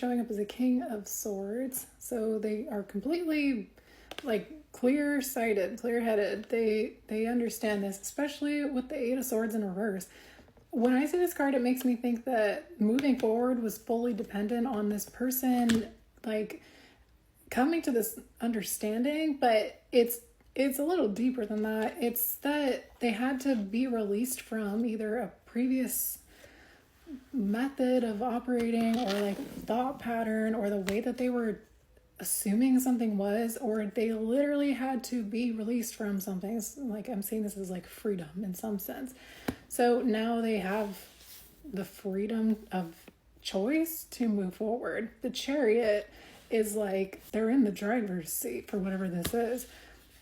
showing up as a King of Swords. So they are completely like clear-sighted, clear-headed. They understand this, especially with the Eight of Swords in reverse. When I see this card, it makes me think that moving forward was fully dependent on this person like coming to this understanding, but it's a little deeper than that. It's that they had to be released from either a previous method of operating or like thought pattern or the way that they were assuming something was, or they literally had to be released from something. Like I'm seeing this as like freedom in some sense. So now they have the freedom of choice to move forward. The Chariot is like they're in the driver's seat for whatever this is.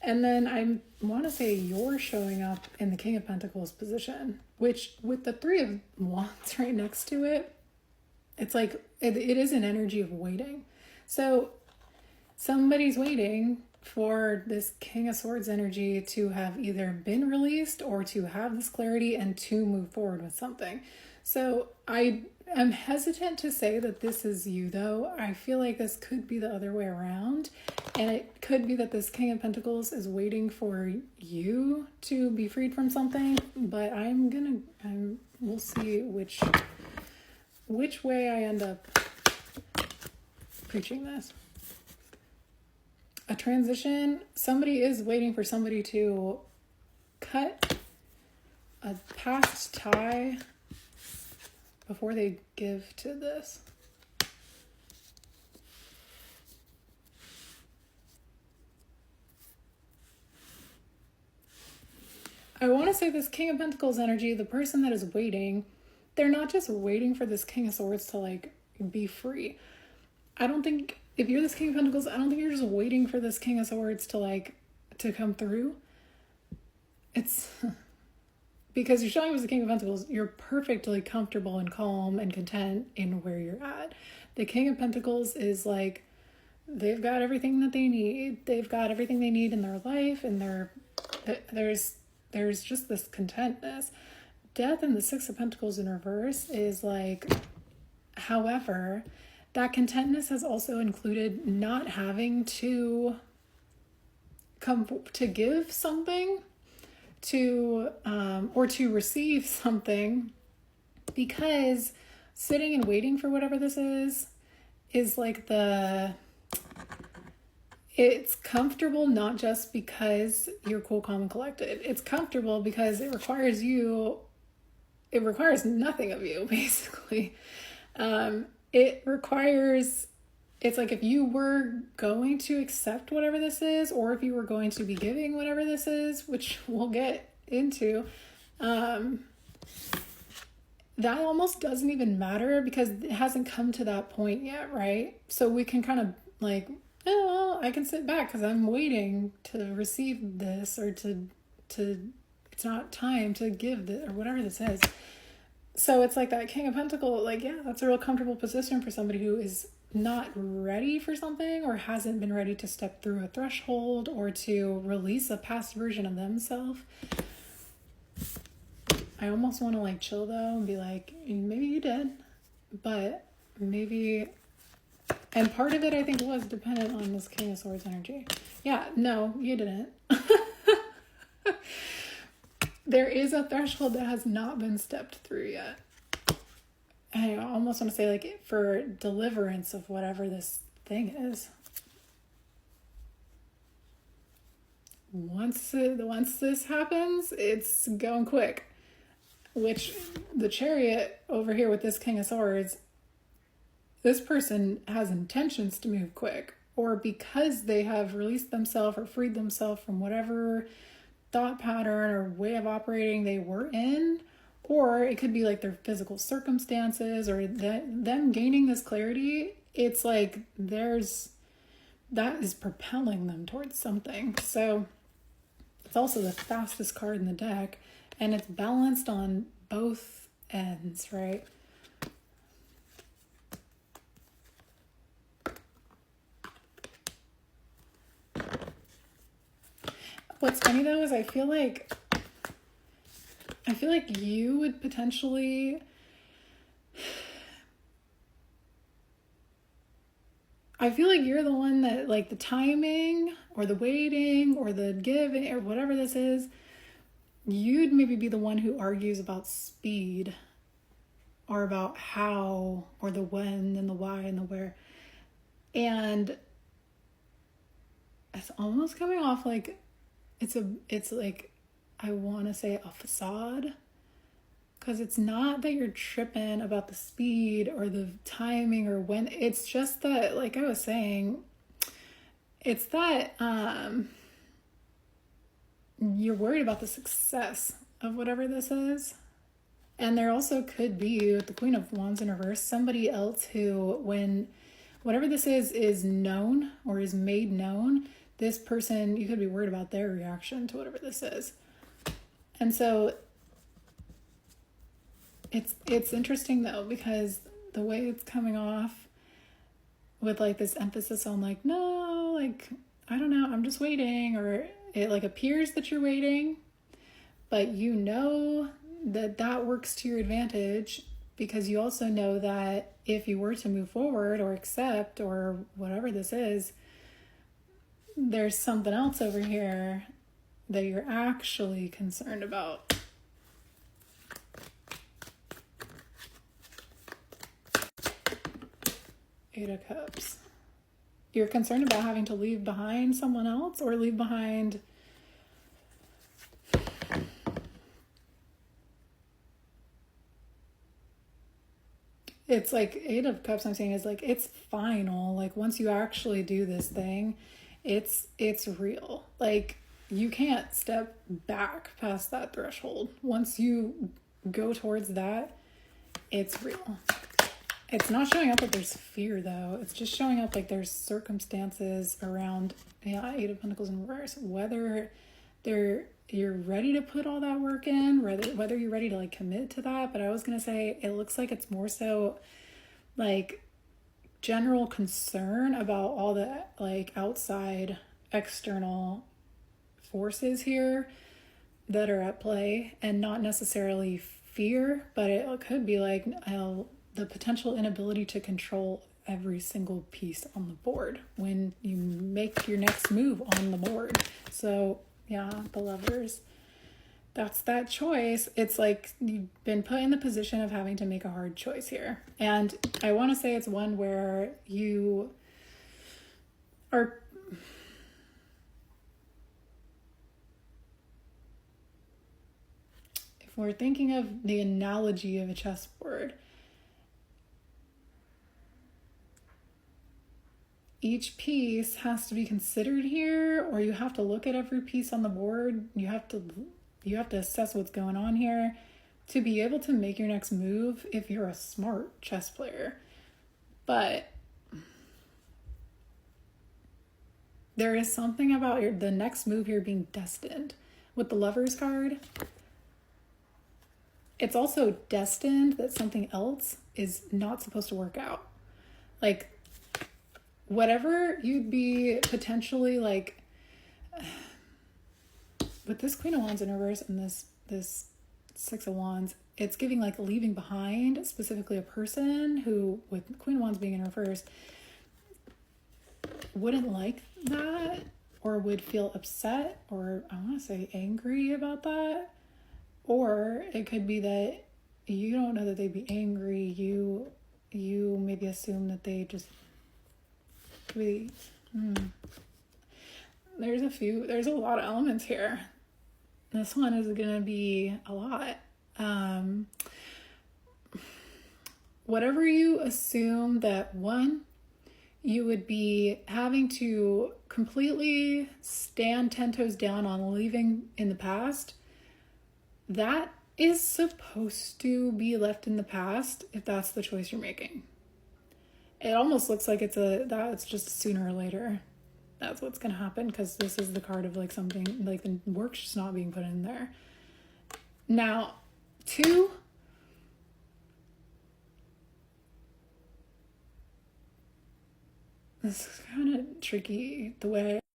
And then I want to say you're showing up in the King of Pentacles position, which with the Three of Wands right next to it, it's like it is an energy of waiting. So somebody's waiting for this King of Swords energy to have either been released or to have this clarity and to move forward with something. So I am hesitant to say that this is you, though. I feel like this could be the other way around. And it could be that this King of Pentacles is waiting for you to be freed from something. But we'll see which way I end up preaching this. A transition, somebody is waiting for somebody to cut a past tie before they give to this. I want to say this King of Pentacles energy, the person that is waiting, they're not just waiting for this King of Swords to like be free. I don't think, if you're this King of Pentacles, I don't think you're just waiting for this King of Swords to come through. It's because you're showing up as the King of Pentacles, you're perfectly comfortable and calm and content in where you're at. The King of Pentacles is like, they've got everything that they need. They've got everything they need in their life, and there's just this contentness. Death in the Six of Pentacles in reverse is like, however, that contentness has also included not having to come to give something to or to receive something, because sitting and waiting for whatever this is like it's comfortable not just because you're cool, calm, and collected. It's comfortable because it requires nothing of you, basically. It's like if you were going to accept whatever this is, or if you were going to be giving whatever this is, which we'll get into, that almost doesn't even matter because it hasn't come to that point yet, right? So we can kind of like, oh, I can sit back because I'm waiting to receive this, or to it's not time to give this, or whatever this is. So it's like that King of Pentacles, like, yeah, that's a real comfortable position for somebody who is not ready for something or hasn't been ready to step through a threshold or to release a past version of themselves. I almost want to like chill though and be like, maybe you did, but maybe, and part of it I think was dependent on this King of Swords energy. Yeah, no, you didn't. There is a threshold that has not been stepped through yet. And I almost want to say like for deliverance of whatever this thing is. Once this happens, it's going quick. Which the Chariot over here with this King of Swords, this person has intentions to move quick, or because they have released themselves or freed themselves from whatever thought pattern or way of operating they were in, or it could be like their physical circumstances or them gaining this clarity. It's like that is propelling them towards something. So it's also the fastest card in the deck, and it's balanced on both ends, right? What's funny though is I feel like you would potentially I feel like you're the one that, like, the timing or the waiting or the giving or whatever this is, you'd maybe be the one who argues about speed or about how or the when and the why and the where. And it's almost coming off like it's like, I want to say a facade, because it's not that you're tripping about the speed or the timing or when. It's just that, like I was saying, it's that you're worried about the success of whatever this is. And there also could be, with the Queen of Wands in reverse, somebody else who, when whatever this is known or is made known, this person, you could be worried about their reaction to whatever this is. And so it's interesting though, because the way it's coming off with like this emphasis on like, no, like, I don't know, I'm just waiting, or it like appears that you're waiting, but you know that that works to your advantage, because you also know that if you were to move forward or accept or whatever this is, there's something else over here that you're actually concerned about. Eight of Cups. You're concerned about having to leave behind someone else, or leave behind it's like Eight of Cups, I'm saying, is like, it's final. Like, once you actually do this thing, it's real. Like, you can't step back past that threshold. Once you go towards that, it's real. It's not showing up that there's fear though. It's just showing up like there's circumstances around, yeah, Eight of Pentacles in reverse, whether you're ready to put all that work in, whether you're ready to like commit to that. But I was going to say, it looks like it's more so like general concern about all the like outside external forces here that are at play, and not necessarily fear, but it could be like the potential inability to control every single piece on the board when you make your next move on the board. So yeah, the Lovers, that's that choice. It's like you've been put in the position of having to make a hard choice here. And I want to say it's one where you are, if we're thinking of the analogy of a chessboard, each piece has to be considered here, or you have to look at every piece on the board. You have to assess what's going on here to be able to make your next move if you're a smart chess player. But there is something about the next move here being destined. With the Lovers card, it's also destined that something else is not supposed to work out. Like, whatever you'd be potentially like, with this Queen of Wands in reverse and this Six of Wands, it's giving like leaving behind, specifically a person who, with Queen of Wands being in reverse, wouldn't like that, or would feel upset, or I want to say angry about that. Or it could be that you don't know that they'd be angry. You maybe assume that they just really, there's a lot of elements here. This one is going to be a lot. Whatever you assume that, one, you would be having to completely stand 10 toes down on leaving in the past, that is supposed to be left in the past if that's the choice you're making. It almost looks like it's just sooner or later that's what's going to happen, because this is the card of like something like the work's just not being put in there. Now, two, this is kind of tricky the way